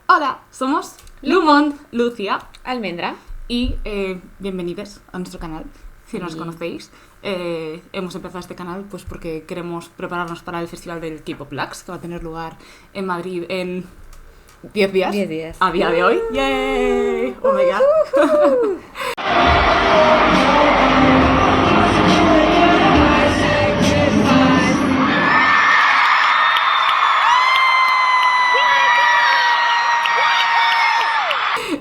Hola, somos Lumont, Lucia, Almendra y bienvenidos a nuestro canal, si no nos conocéis. Hemos empezado este canal pues porque queremos prepararnos para el festival del K-Pop Lux, que va a tener lugar en Madrid en 10 días. 10 días. A día de hoy. ¡Yay! ¡Oh my god!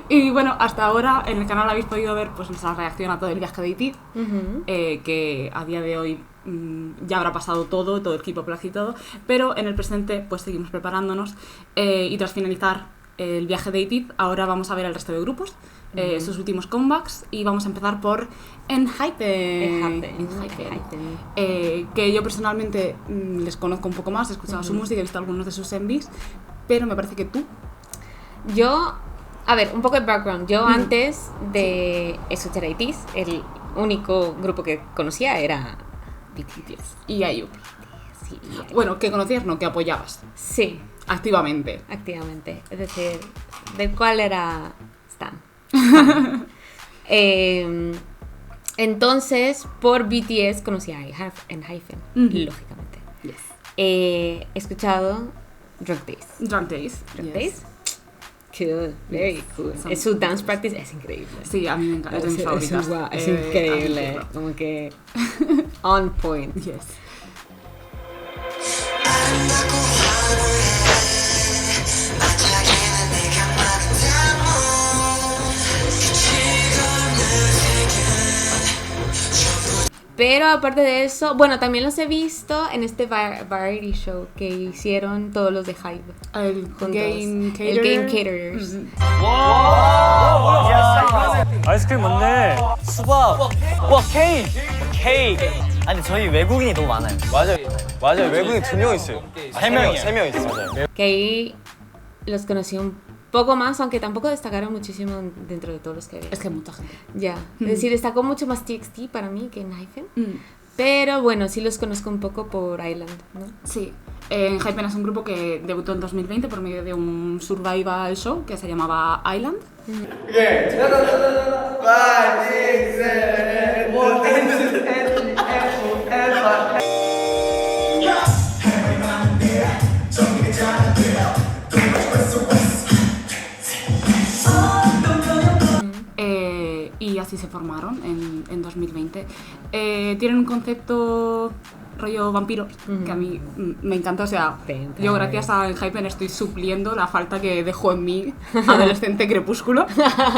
Y bueno, hasta ahora en el canal habéis podido ver pues nuestra reacción a todo el viaje de IT, que a día de hoy ya habrá pasado todo el K-Pop Lux y todo, pero en el presente pues seguimos preparándonos y tras finalizar el viaje de IT, ahora vamos a ver el resto de grupos, sus últimos comebacks, y vamos a empezar por ENHYPEN, que yo personalmente les conozco un poco más, he escuchado su música, he visto algunos de sus MVs, pero me parece que tú... A ver, un poco de background. Yo antes de escuchar ITZY, el único grupo que conocía era BTS. Y IU. Sí, Bueno, que conocías, no, que apoyabas. Sí, Activamente. es decir, ¿de cuál era Stan? Entonces, por BTS conocí a ENHYPEN, lógicamente. Yes. He escuchado Drunk Days. Drunk Days. Days. Cool, very cool. Su dance practice es increíble. Sí, a mí me encanta, es de mis favoritas. Es increíble, como que on point. Yes. Pero aparte de eso, bueno, también los he visto en este variety show que hicieron todos los de HYBE. El Game Caterers. 아이스크림 맞네. 수박. 와 케이크. 아니 저희 외국인이 너무 많아요. 맞아요. 외국인 2명 있어요. 세 명이요. 3명 있어요. Que ahí los conocí un poco más, aunque tampoco destacaron muchísimo dentro de todos los que había. Es que hay mucha gente. Ya, es decir, destacó mucho más TXT para mí que ENHYPEN. Pero bueno, sí los conozco un poco por Island, ¿no? Sí. ENHYPEN es un grupo que debutó en 2020 por medio de un survival show que se llamaba Island. Y así se formaron en 2020. Tienen un concepto rollo vampiros que a mí me encanta. O sea, yo gracias a ENHYPEN estoy supliendo la falta que dejó en mí adolescente Crepúsculo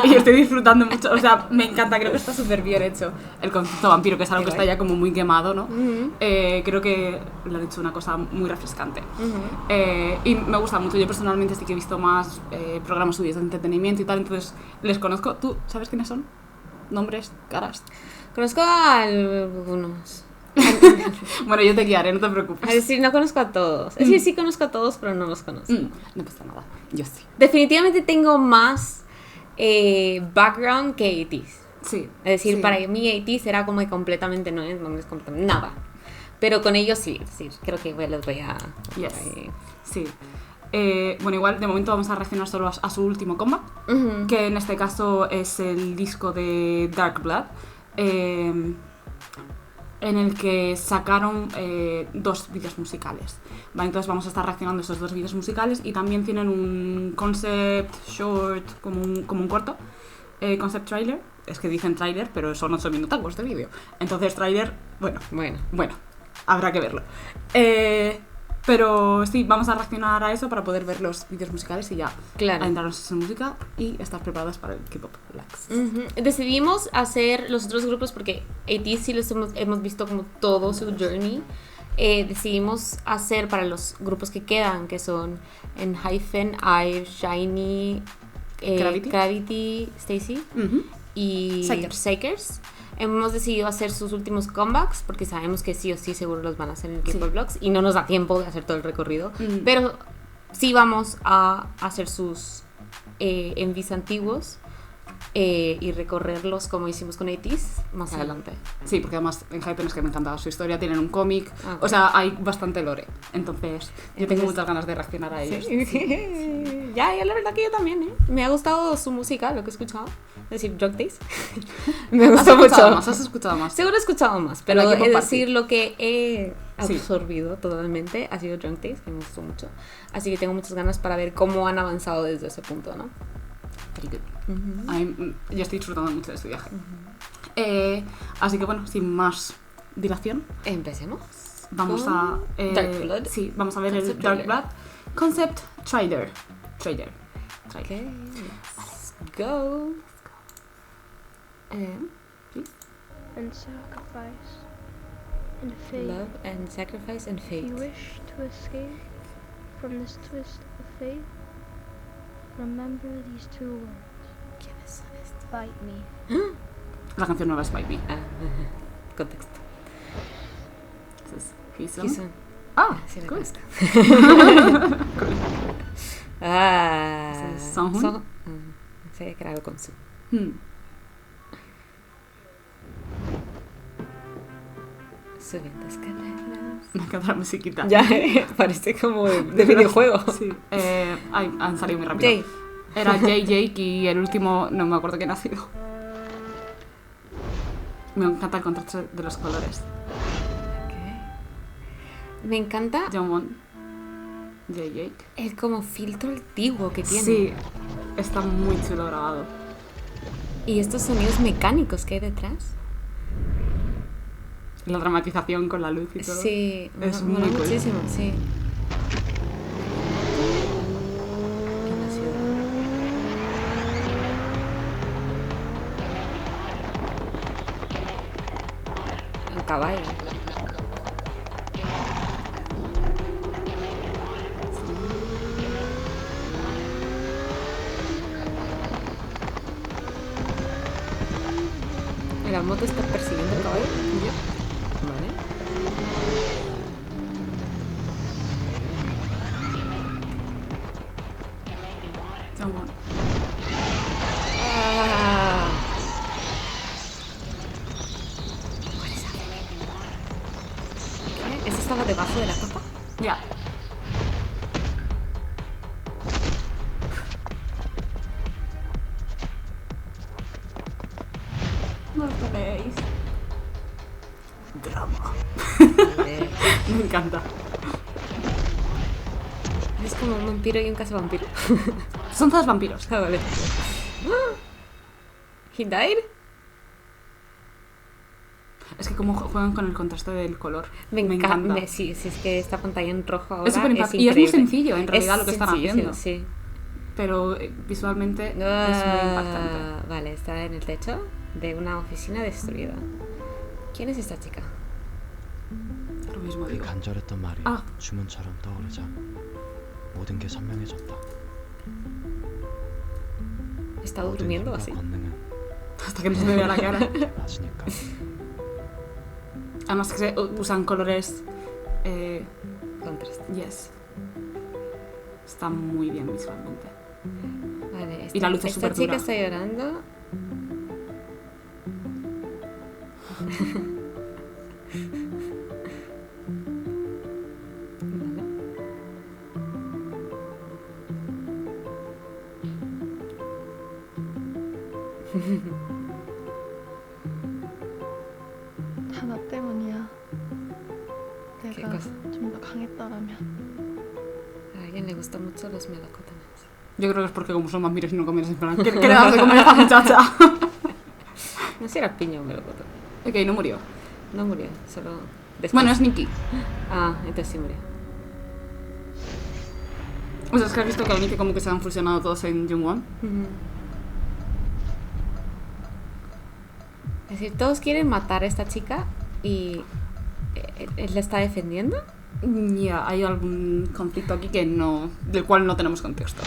y estoy disfrutando mucho. O sea, me encanta, creo que está súper bien hecho el concepto vampiro, que es algo que está ya como muy quemado, ¿no? Creo que lo han hecho una cosa muy refrescante. Y me gusta mucho. Yo personalmente sí que he visto más programas subidos de entretenimiento y tal, entonces les conozco. ¿Tú sabes quiénes son? ¿Nombres? ¿Caras? Conozco a algunos. Bueno, yo te guiaré, no te preocupes. Es decir, no conozco a todos. Es decir, sí conozco a todos, pero no los conozco. No pasa nada, yo sí. Definitivamente tengo más background que ATEEZ. Sí. Es decir, sí. para mí ATEEZ era como completamente, no es completamente nada. Pero con ellos sí, es decir, creo que los voy a... Yes. Sí. Bueno, igual de momento vamos a reaccionar solo a su último comeback, que en este caso es el disco de Dark Blood, en el que sacaron 2 vídeos musicales. Vale, entonces vamos a estar reaccionando a esos 2 vídeos musicales, y también tienen un concept short, como un corto, concept trailer. Es que dicen trailer, pero son 8 minutacos de vídeo. Entonces trailer, bueno, habrá que verlo. Pero sí, vamos a reaccionar a eso para poder ver los vídeos musicales y ya adentrarnos en su música y estar preparadas para el K-Pop Lux. Decidimos hacer los otros grupos porque ATEEZ sí los hemos visto como todo su journey. Decidimos hacer para los grupos que quedan, que son ENHYPEN, IVE, SHINee, Gravity, STAYC y Sakers. Hemos decidido hacer sus últimos comebacks porque sabemos que sí o sí seguro los van a hacer en el K-Pop Lux y no nos da tiempo de hacer todo el recorrido, pero sí vamos a hacer sus MVs antiguos y recorrerlos como hicimos con ATEEZ más adelante. Sí, porque además en Hypen es que me encantaba su historia, tienen un cómic, Ah, o sea, hay bastante lore. Entonces, yo tengo Entonces- muchas ganas de reaccionar a ellos. Ya, la verdad que yo también, ¿eh? Me ha gustado su música, lo que he escuchado. Es decir, Drug Days. Me ¿Has gustó escuchado mucho. más? ¿Has escuchado más? Seguro he escuchado más, pero En la es K-pop decir, party. lo que he Sí. absorbido totalmente ha sido Drunk Days, que me gustó mucho. Así que tengo muchas ganas para ver cómo han avanzado desde ese punto, ¿no? Very good. Ujú. Yo estoy disfrutando mucho de este viaje. Así que bueno, sin más dilación, Empecemos. vamos con a... Dark Blood. Sí, vamos a ver Concept el Dark trailer. Blood Concept Trailer. Trailer. Ok, let's go. And sacrifice and fate. Love and sacrifice and If fate. you wish to escape from this twist of fate, remember these two words. ¿Quiénes son estos? Bite me. La canción nueva es By Me. Ah, contexto. Entonces, He's ¿Quién son? Ah, Sí, la cool. conozco. Ah. ¿Es Songhoon? Sabía que era algo con su. Hmm. Subiendo escaleras. Me encanta la musiquita. Ya, parece como de videojuego. Sí. Han salido muy rápido. Jay. Era Jay, Jake y el último, no me acuerdo quién ha sido. Me encanta el contraste de los colores. Me encanta Jungwon, Jay, Jake. el como filtro antiguo que tiene. Sí, está muy chulo grabado. Y estos sonidos mecánicos que hay detrás. La dramatización con la luz y todo. Sí, Es mola muy cool. muchísimo, sí. En la ciudad. Un caballo. La moto está persiguiendo el caballo. Vale. Jungwon. Ah. What is happening? ¿Qué? ¿Eso estaba debajo de la capa? Ya. No os toquéis. Drama. Vale. Me encanta. Es como un vampiro y un cazavampiro. Son todos vampiros. Ah, vale. He died? Es que como juegan con el contraste del color. Me encanta. encanta. Sí, es que esta pantalla en rojo ahora Es súper es impactante. Y es muy increíble. sencillo, en realidad, lo que están sencillísimo, haciendo. Sí. Pero visualmente es muy impactante. Vale, está en el techo de una oficina destruida. ¿Quién es esta chica? Lo mismo digo. 간절했던 말이 아. 주문처럼 떠오르자 모든 게 선명해졌다. ¿Está 모든 durmiendo 힘과 así? 권능은 Hasta que no se me vea la cara. 낮으니까. Además que usan colores... Contraste. yes. Está muy bien visualmente. Vale, Y la luz es esta súper chica dura. está llorando. Vale. 다 나 때문이야. ¿Qué 내가 cosa? 좀 더 강했더라면. A alguien le gustan mucho los melocotones. Yo creo que es porque como son vampiros y no comen en plan, ¿qué le das de comer a esta muchacha? No sé si era piña o melocotón. Ok, no murió. No murió, solo después. Bueno, es Nikki. Ah, entonces sí murió. O sea, es que has visto que al inicio como que se han fusionado todos en Jungwon. Es decir, todos quieren matar a esta chica y él la está defendiendo. Ya, hay algún conflicto aquí que no, del cual no tenemos contexto.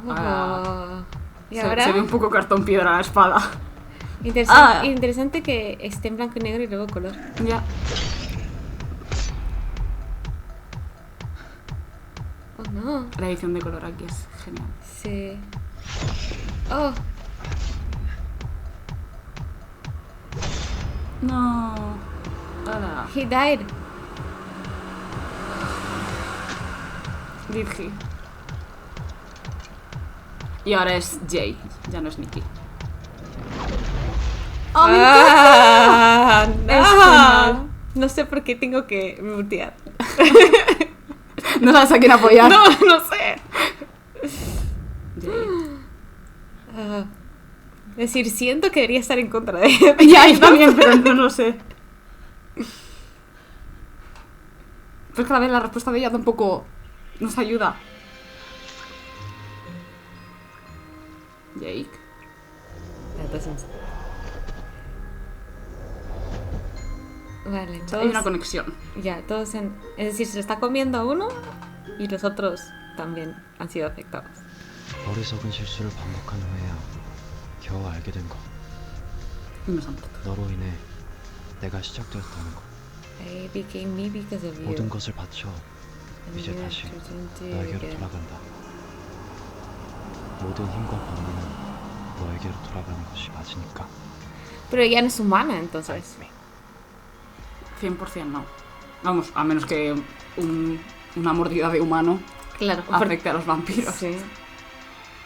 Oh. Y Se ahora, ve un poco cartón piedra la espada. interesante que esté en blanco y negro y luego color. Ya. Oh no, La edición de color aquí es genial. sí. Oh, No. Hola. he died. Virgi. Y ahora es Jay, ya no es Nikki. Ah, Es no. genial. No sé por qué tengo que mutear. No sabes a quién apoyar. No, no sé. Jay. Ah, es decir, siento que debería estar en contra de Ya, yo también, pero no lo sé. Pues cada vez la respuesta de ella tampoco nos ayuda. Jake. Vale, Hay todos, una conexión. ya, todos es decir, se lo está comiendo a uno y los otros también han sido afectados. 어리석은 실수를 반복한 후에야 겨우 알게 된 거. Y nos han muerto. 너로 인해 내가 시작되었다는 거. I became me because of you. 모든 것을 바쳐 And 이제 you 다시 turned into 너에게로 again. 돌아간다. 모든 힘과 권위는 너에게로 돌아가는 것이 맞으니까. Pero ella no es humana, entonces. 100% no. Vamos, a menos que una mordida de humano Claro, afecte a los vampiros. sí.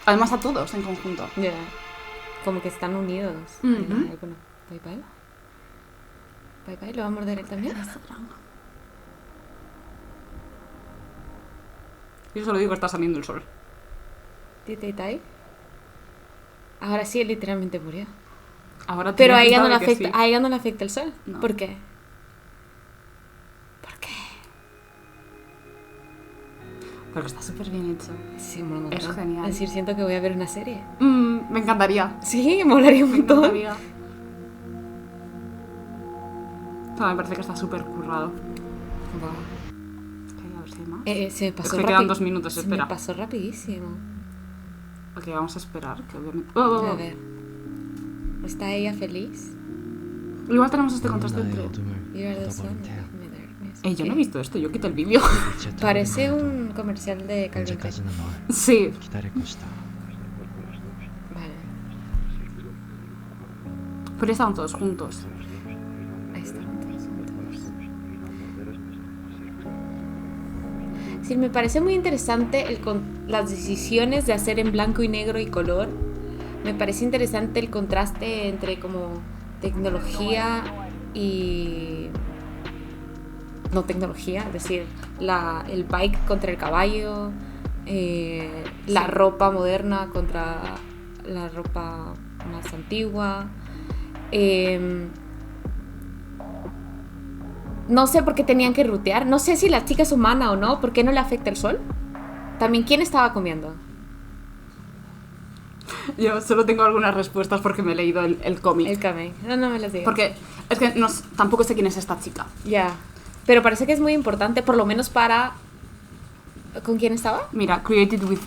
Además a todos en conjunto. Ya. Como que están unidos. Ujú. Alguno. Bye bye. Bye bye, ¿lo va a morder él también? Yo solo digo que está saliendo el sol. Did they die? Ahora sí, él literalmente murió. Ahora Pero tiene a ella pinta no le de que afecta, sí. a ella no le afecta el sol. No. ¿Por qué? ¿Por qué? Porque está súper bien hecho. Sí, mola un montón. Es genial. Es decir, siento que voy a ver una serie. Me encantaría. Sí, molaría un Me montón. encantaría. No, me parece que está súper currado. Wow. Ok, a ver si hay más. Se me pasó que quedan 2 minutos, Se espera. me pasó rapidísimo. Ok, vamos a esperar, que obviamente... Oh. A ver. ¿Está ella feliz? Igual tenemos este contraste 나의 entre... 어둠을 You are the sun 걷어버린 of 태양. my darkness. yo no he ¿Qué? visto esto, yo quito el vídeo. 이제 Parece 떠오르는 un comercial de Calvin Klein. 언제까지나 널 Sí. 기다릴 것이다. Vale, Pero estaban todos juntos. ahí están todos juntos. Sí, me parece muy interesante las decisiones de hacer en blanco y negro y color. Me parece interesante el contraste entre como tecnología y no tecnología, es decir, el bike contra el caballo, la ropa moderna contra la ropa más antigua. No sé por qué tenían que rutear. No sé si la chica es humana o no. ¿Por qué no le afecta el sol? También, ¿quién estaba comiendo? Yo solo tengo algunas respuestas porque me he leído el cómic. El camé. No me las digas. Porque es que tampoco sé quién es esta chica. Ya. Pero parece que es muy importante, por lo menos para... ¿Con quién estaba? Mira, Created with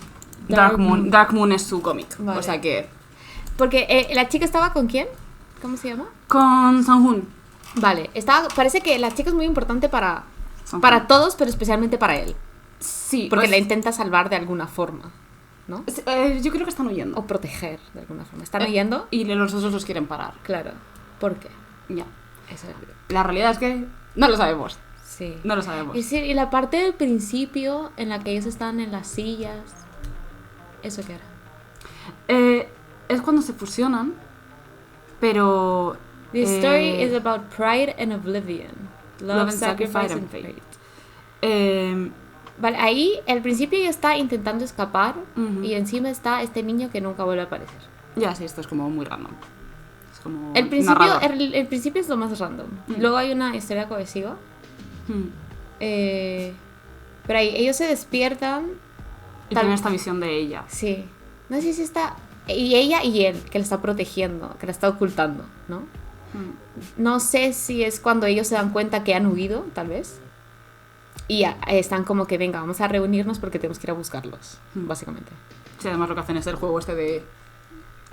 Dark Dark Moon. Moon. Dark Moon es su cómic. Vale. O sea que... Porque la chica estaba con quién? ¿Cómo se llama? Con Sang-hoon. Vale. Parece que la chica es muy importante para Sang-hoon. todos, pero especialmente para él. Sí. Porque o la sea, intenta salvar de alguna forma, ¿no? yo creo que están huyendo. O proteger de alguna forma. ¿Están huyendo? Y los otros los quieren parar. Claro. ¿Por qué? Ya. Eso es... La realidad es que no lo sabemos. Sí. No lo sabemos. Y la parte del principio en la que ellos están en las sillas, ¿eso qué era? Es cuando se fusionan, pero... The story is about pride and oblivion. Love, sacrifice and fate. Vale, ahí al principio ella está intentando escapar Ujú. y encima está este niño que nunca vuelve a aparecer. Ya, sí, esto es como muy random. Es como El principio, narrador. el principio es lo más random. Luego hay una historia cohesiva. Pero ahí ellos se despiertan. Y tal- tiene esta visión de ella. Sí. No sé si está... Y ella y él, que la está protegiendo, que la está ocultando, ¿no? No sé si es cuando ellos se dan cuenta que han huido, tal vez. Y están como que, venga, vamos a reunirnos porque tenemos que ir a buscarlos, básicamente. Sí, además lo que hacen es el juego este de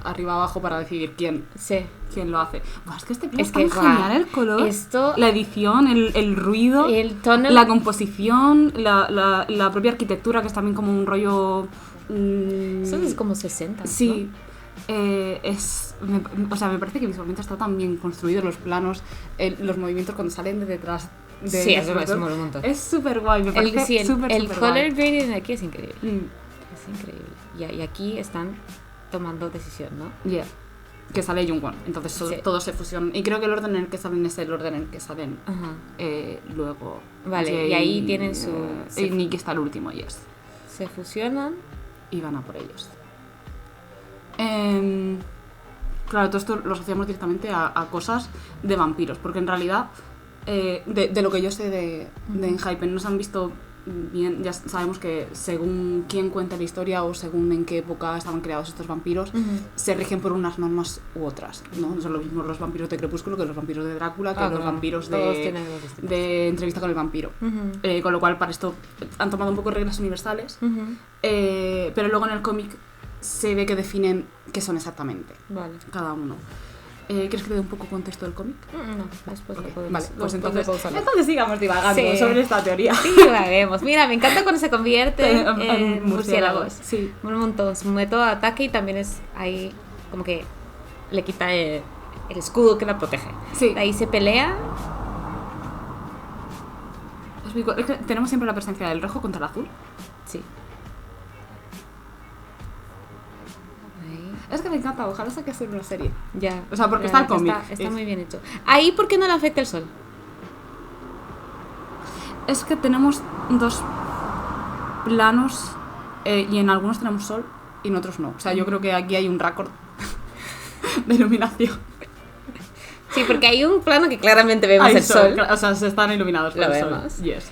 arriba abajo para decidir quién lo hace. Buah, es que este plan es tan genial, el color, la edición, el ruido, la composición, la propia arquitectura, que es también como un rollo... Eso es como 60. Sí. ¿no? Me parece que visualmente está tan bien construido, los planos, los movimientos cuando salen de detrás. Sí, eso me mola un montón. Es súper guay, me parece el color grading aquí es increíble. Es increíble. Y aquí están tomando decisión, ¿no? Yeah. Que sale Jungwon, entonces todos se fusionan. Y creo que el orden en el que salen es el orden en el que salen luego. Vale, Jay, y ahí tienen su... Y Nicky está el último, yes. Se fusionan. Y van a por ellos. Claro, todo esto lo asociamos directamente a cosas de vampiros, porque en realidad, de lo que yo sé de Enhypen, no se han visto bien, ya sabemos que según quién cuenta la historia o según en qué época estaban creados estos vampiros, se rigen por unas normas u otras, ¿no? No son lo mismo los vampiros de Crepúsculo que los vampiros de Drácula, que los vampiros de Entrevista con el vampiro. Con lo cual, para esto han tomado un poco reglas universales, pero luego en el cómic se ve que definen qué son exactamente cada uno. ¿Quieres que te dé un poco contexto del cómic? No, después lo podemos. Vale, pues entonces sigamos divagando sobre esta teoría. Sí, divaguemos. Mira, me encanta cuando se convierte en murciélagos. Sí. Un montón. Su método de ataque y también es ahí como que le quita el escudo que la protege. Sí. De ahí se pelea. Es que tenemos siempre la presencia del rojo contra el azul. Sí. Es que me encanta, ojalá saque hacer una serie. Ya. O sea, porque está el cómic. Está muy bien hecho. Ahí, ¿por qué no le afecta el sol? Es que tenemos dos planos y en algunos tenemos sol y en otros no. O sea, yo creo que aquí hay un récord de iluminación. Sí, porque hay un plano que claramente vemos hay el sol. O sea, se están iluminados por Lo el vemos. sol. Yes.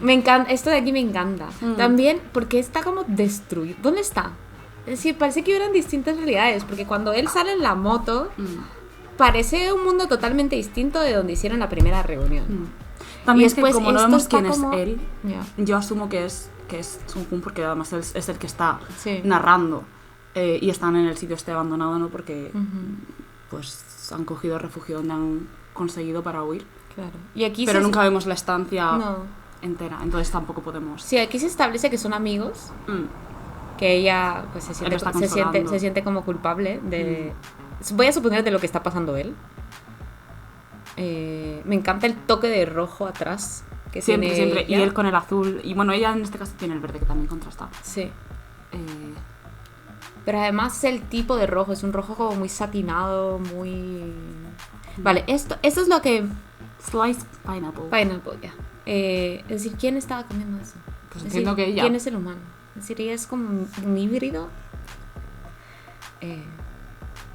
Me encanta, esto de aquí me encanta. También porque está como destruido. ¿Dónde está? Es decir, parece que hubieran distintas realidades, porque cuando él sale en la moto, parece un mundo totalmente distinto de donde hicieron la primera reunión. También y después, es que como no vemos quién como... es él, yo asumo que es Sun Hoon, porque además es el que está narrando. Y están en el sitio este abandonado, ¿no? Porque pues han cogido refugio donde han conseguido para huir. Claro. Y aquí pero nunca vemos la estancia entera, entonces tampoco podemos... Sí, aquí se establece que son amigos. Que ella pues se siente como culpable de... Voy a suponer de lo que está pasando él. Me encanta el toque de rojo atrás que siempre. tiene Y él con el azul. Y bueno, ella en este caso tiene el verde, que también contrasta. Sí. Pero además el tipo de rojo es un rojo como muy satinado, muy... Vale, esto es lo que... Sliced pineapple. Pineapple, ya. Es decir, ¿quién estaba comiendo eso? Pues entiendo que ella. ¿Quién es el humano? Es decir, ella es como un híbrido.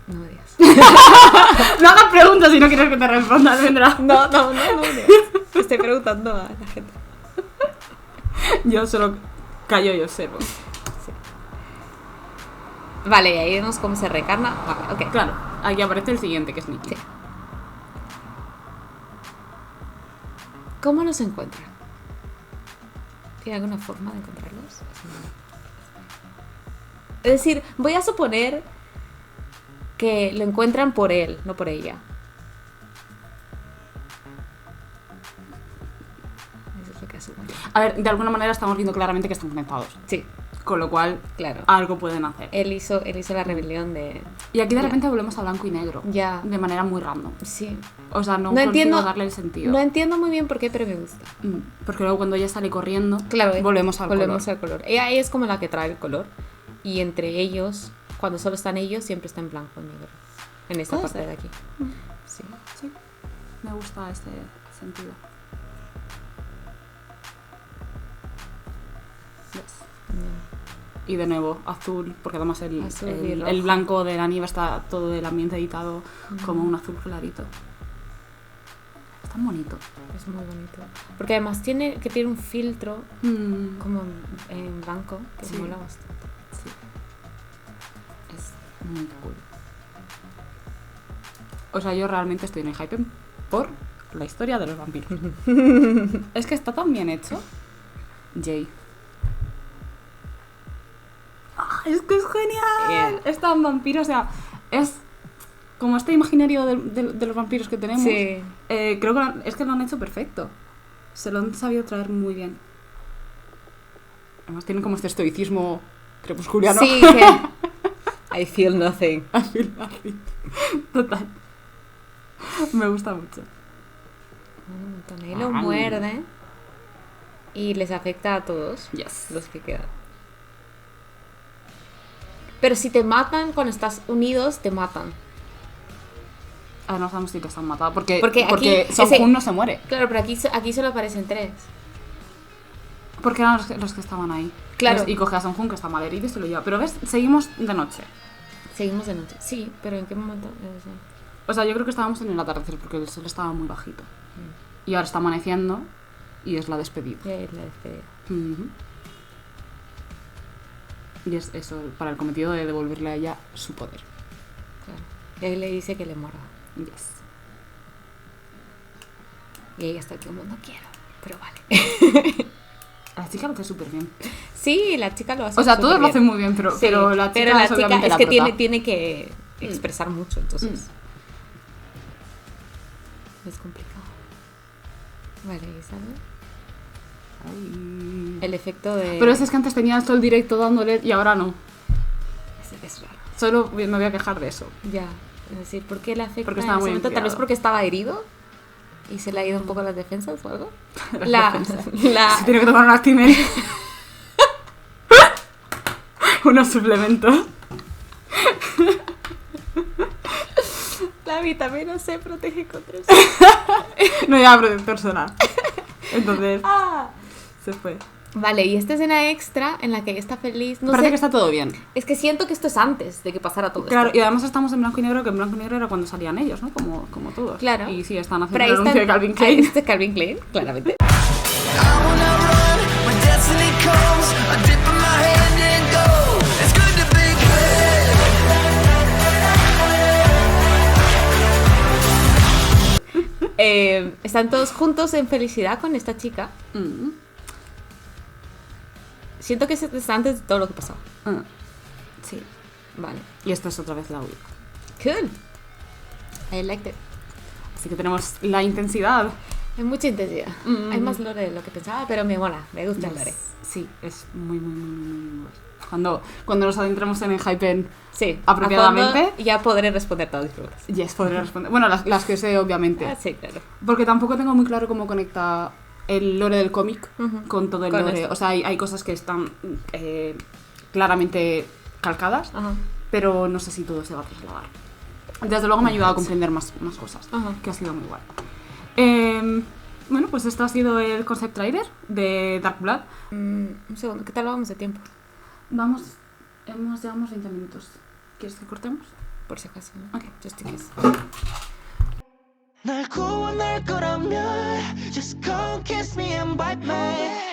No me digas. No hagas preguntas si no quieres que te responda, Almendra. No. Estoy preguntando a la gente. Yo solo callo y observo. Sí. Vale, y ahí vemos cómo se reencarna. Vale, ok. Claro, aquí aparece el siguiente, que es Nicky. Sí. ¿Cómo los encuentra? ¿Tiene alguna forma de encontrarlos? Es decir, voy a suponer que lo encuentran por él, no por ella. Eso es lo que asumo. A ver, de alguna manera estamos viendo claramente que están conectados. Sí. Con lo cual, claro, algo pueden hacer. Él hizo la rebelión de... Y aquí de repente volvemos a blanco y negro. Ya. De manera muy random. Sí. O sea, no entiendo consigo darle el sentido. No entiendo muy bien por qué, pero me gusta. Porque luego cuando ella sale corriendo, claro, volvemos al color. Ella es como la que trae el color. Y entre ellos, cuando solo están ellos, siempre está en blanco y negro. En esta parte de aquí. Sí. Me gusta este sentido. Y de nuevo, azul, porque además el blanco de la nieve está todo el ambiente editado como un azul clarito. Está bonito. Es muy bonito. Porque además tiene un filtro como en blanco que mola bastante. Sí. Es muy cool. O sea, yo realmente estoy en el hype por la historia de los vampiros. Es que está tan bien hecho. Jay. ¡Ah, es que es genial! Es tan vampiro, o sea, es como este imaginario de los vampiros que tenemos. Sí. Creo que es que lo han hecho perfecto. Se lo han sabido traer muy bien. Además tienen como este estoicismo crepusculiano. Sí, que... I feel nothing. Así. Total. Me gusta mucho. Tonelo muerde y les afecta a todos Yes. los que quedan. Pero si te matan cuando estás unidos, te matan. No sabemos si te están matando. Porque aquí Song-Hoon no se muere. Claro, pero aquí solo aparecen 3. Porque eran los que estaban ahí. Claro. Y coge a Song-Hoon, que está mal herido, y se lo lleva. Pero ves, seguimos de noche. Seguimos de noche. Sí, pero ¿en qué momento? O sea, yo creo que estábamos en el atardecer porque el sol estaba muy bajito. Y ahora está amaneciendo y es la despedida. Ya es la despedida. Ujú. Y es eso, para el cometido de devolverle a ella su poder. Claro. Y ahí le dice que le muerda. Yes. Y ella está como, no quiero, pero vale. La chica lo hace súper bien. Sí, la chica lo hace. O sea, todos lo superbién. hacen muy bien, pero, Sí, pero la chica es obviamente es la que prota. tiene que expresar mucho, entonces. Es complicado. Vale, ¿sabes? Ay. El efecto de... Pero es que antes tenía todo el directo dándole y ahora no. Es raro. Solo me voy a quejar de eso. Ya, es decir, ¿por qué le afecta Porque en estaba ese muy momento? Tal vez enfriado. porque estaba herido y se le ha ido un poco las defensas o algo. Se tiene que tomar un Actimel. Unos suplementos. La vitamina C protege contra eso. No lleva protector solar. Entonces, se fue. Vale, y esta escena extra en la que ella está feliz, no Parece sé, que está todo bien. es que siento que esto es antes de que pasara todo Claro, esto. y además estamos en blanco y negro, que en blanco y negro era cuando salían ellos, ¿no? Como todos. Claro. Y sí, están haciendo Pero ahí el anuncio de están- Calvin Klein. Este es Calvin Klein, claramente. Están todos juntos en felicidad con esta chica. Mm. Siento que es antes de todo lo que pasó. Ah, sí. Vale. Y esta es otra vez la huida. Cool. I liked it. Así que tenemos la intensidad. Hay mucha intensidad. Mm. Hay más lore de lo que pensaba, pero me mola. Me gusta el lore. Sí, es muy. Cuando nos adentremos en el Hypen, Sí. Apropiadamente. a fondo, ya podré responder todas mis preguntas. yes, podré responder. Bueno, las que sé, obviamente. Ah, sí, claro. Porque tampoco tengo muy claro cómo conecta el lore del cómic Ujú. con todo el Con lore. esto. O sea, hay cosas que están claramente calcadas, Ajá. pero no sé si todo se va a trasladar. Desde luego me ha ayudado a comprender más cosas, Ajá. que ha sido muy guay. Bueno, pues esto ha sido el concept trailer de Dark Blood. Un segundo, ¿qué tal vamos de tiempo? Llevamos 20 minutos. ¿Quieres que cortemos? Por si acaso, ¿no? Ok. Just in case. 날 구원할 거라면 Just come kiss me and bite me